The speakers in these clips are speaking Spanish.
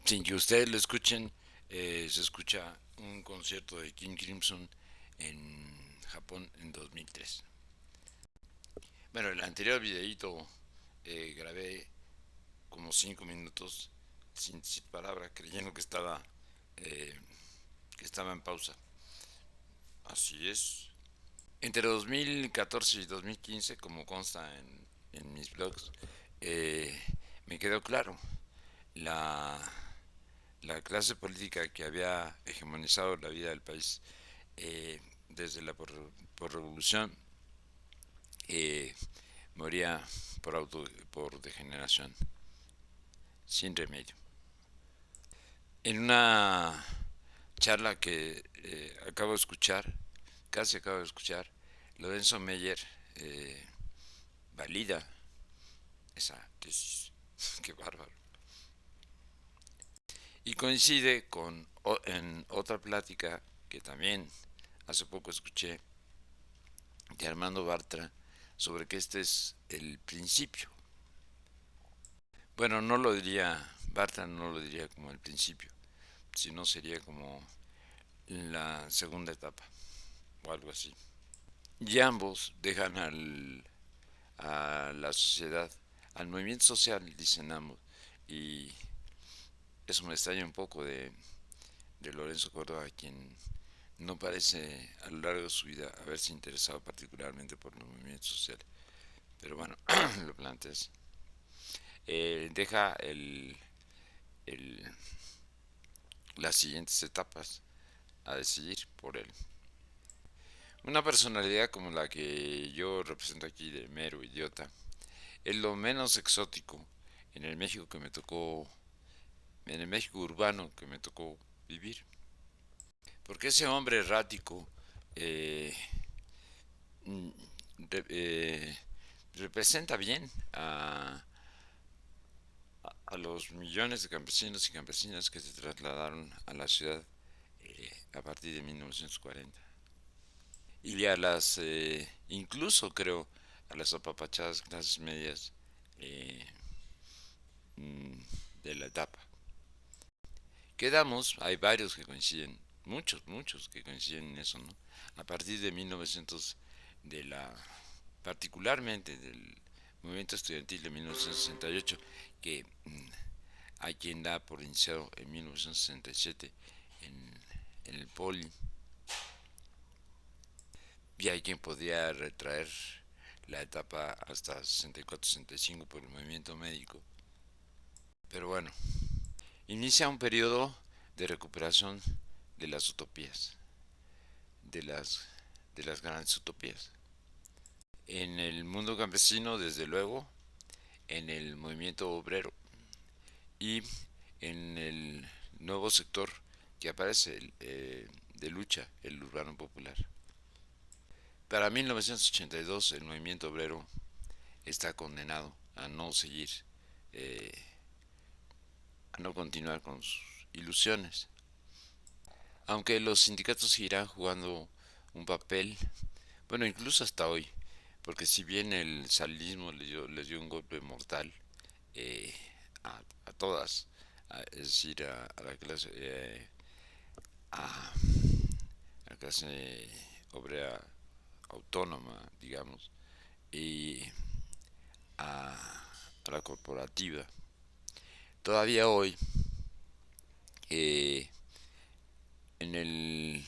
Sin que ustedes lo escuchen, se escucha un concierto de King Crimson en Japón en 2003. Bueno, el anterior videíto grabé como 5 minutos sin palabra, creyendo eh, que estaba en pausa. Así es. Entre 2014 y 2015, como consta en mis blogs, eh, me quedó claro la, la clase política que había hegemonizado la vida del país desde la por revolución eh, moría por degeneración, sin remedio. En una charla que acabo de escuchar, casi acabo de escuchar, Lorenzo Meyer eh, valida esa tesis. Qué bárbaro. Y coincide en otra plática que también hace poco escuché de Armando Bartra sobre que este es el principio. Bueno, no lo diría, Bartra no lo diría como el principio, sino sería como la segunda etapa o algo así. Y ambos dejan a la sociedad, al movimiento social, dicen ambos, y eso me extraña un poco de Lorenzo Córdoba, quien no parece a lo largo de su vida haberse interesado particularmente por los movimientos sociales. Pero bueno, lo planteas. Deja el, las siguientes etapas a decidir por él. Una personalidad como la que yo represento aquí de mero idiota es lo menos exótico en el México que me tocó, en el México urbano que me tocó vivir. Porque ese hombre errático eh, re- eh, representa bien a los millones de campesinos y campesinas que se trasladaron a la ciudad a partir de 1940. Y a incluso creo, a las apapachadas clases medias eh, mm, de la etapa. Quedamos, hay varios que coinciden, muchos que coinciden en eso, ¿no? A partir de 1900, de la, particularmente del movimiento estudiantil de 1968, que hay quien da por iniciado en 1967 en el Poli, y hay quien podría retraer la etapa hasta 64-65 por el movimiento médico. Pero bueno, inicia un periodo de recuperación de las utopías, de las, de las grandes utopías. En el mundo campesino, desde luego, en el movimiento obrero y en el nuevo sector que aparece de lucha, el urbano popular. Para 1982 el movimiento obrero está condenado a no seguir, eh, a no continuar con sus ilusiones. Aunque los sindicatos seguirán jugando un papel, bueno, incluso hasta hoy, porque si bien el salinismo les dio un golpe mortal eh, a todas, es decir, a la clase, a la clase obrera autónoma, digamos, y a la corporativa. Todavía hoy, eh, en en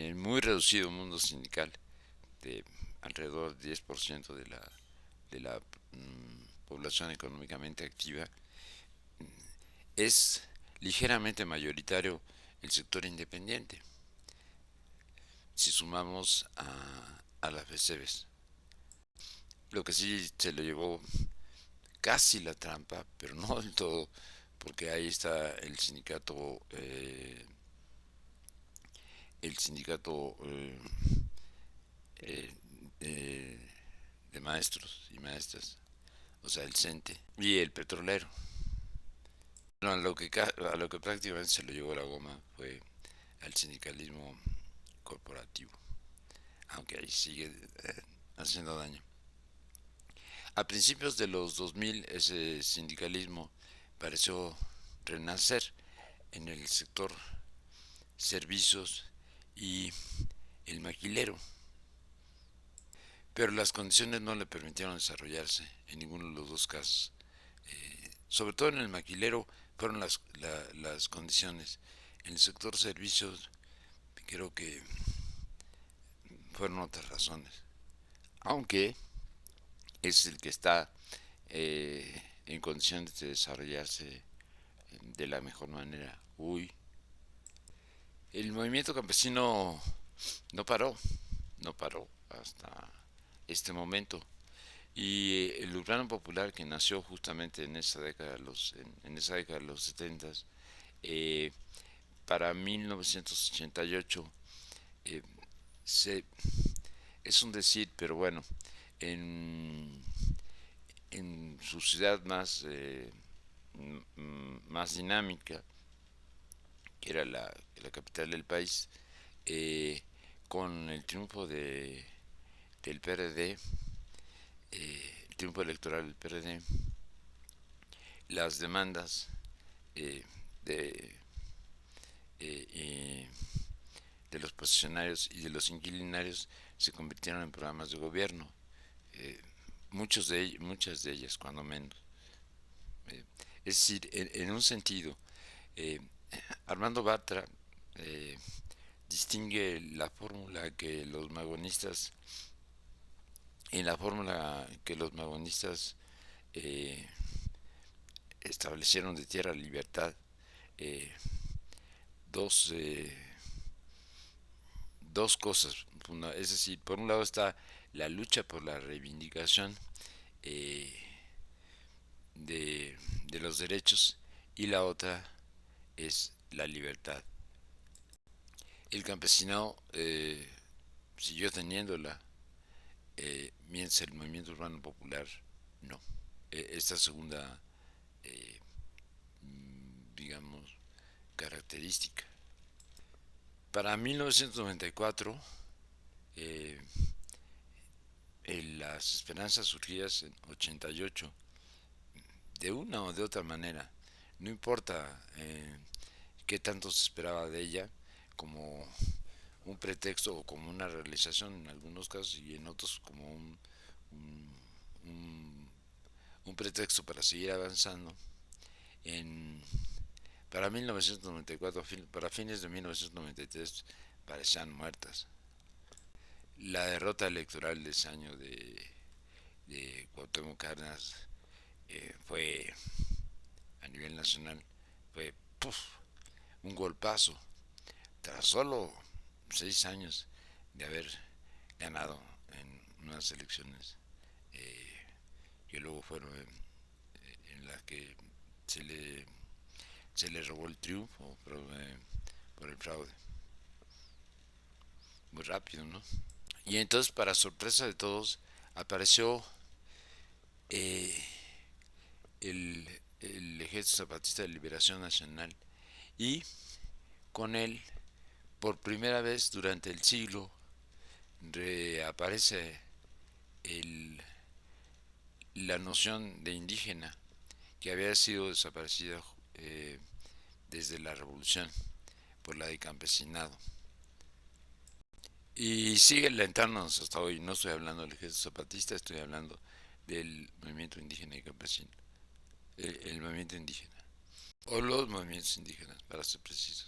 el muy reducido mundo sindical, de alrededor del 10% de la población económicamente activa, es ligeramente mayoritario el sector independiente, si sumamos a las BCBs. Lo que sí se lo llevó casi la trampa, pero no del todo, porque ahí está el sindicato eh, eh, de maestros y maestras, o sea, el CENTE, y el petrolero. No, a lo que prácticamente se lo llevó la goma fue al sindicalismo corporativo, aunque ahí sigue haciendo daño. A principios de los 2000 ese sindicalismo pareció renacer en el sector servicios y el maquilero, pero las condiciones no le permitieron desarrollarse en ninguno de los dos casos. Sobre todo en el maquilero fueron las condiciones. En el sector servicios creo que fueron otras razones, aunque es el que está en condiciones de desarrollarse de la mejor manera. Uy, el movimiento campesino no paró, no paró hasta este momento. Y el urbano popular que nació justamente en esa década en esa década de los 70, eh, para 1988, eh, se, es un decir, pero bueno, en, en su ciudad más dinámica, que era la capital del país, con el triunfo del PRD, el triunfo electoral del PRD, las demandas eh, de, eh, de los posicionarios y de los inquilinarios se convirtieron en programas de gobierno, eh, muchas de ellas cuando menos. Es decir, en un sentido, eh, Armando Bartra eh, distingue la fórmula que los magonistas, en la fórmula que los magonistas eh, establecieron de tierra libertad, eh, dos, dos cosas. Es decir, por un lado está la lucha por la reivindicación eh, de los derechos y la otra es la libertad. El campesinado siguió teniéndola, mientras el movimiento urbano popular no. Esta segunda, eh, digamos, característica. Para 1994, eh, las esperanzas surgidas en 88, de una o de otra manera, no importa qué tanto se esperaba de ella, como un pretexto o como una realización en algunos casos y en otros como un, un, un pretexto para seguir avanzando. En, para 1994, para fines de 1993, parecían muertas. La derrota electoral de ese año de Cuauhtémoc Cárdenas fue a nivel nacional, fue puff, un golpazo. Tras solo 6 años de haber ganado en unas elecciones que luego fueron en las que se le, se le robó el triunfo por el fraude. Muy rápido, ¿no? Y entonces, para sorpresa de todos, apareció eh, el Ejército Zapatista de Liberación Nacional y con él, por primera vez durante el siglo, reaparece el, la noción de indígena que había sido desaparecida desde la revolución por la de campesinado. Y sigue alentándonos hasta hoy. No estoy hablando del ejército zapatista, estoy hablando del movimiento indígena y campesino. El movimiento indígena. O los movimientos indígenas, para ser precisos.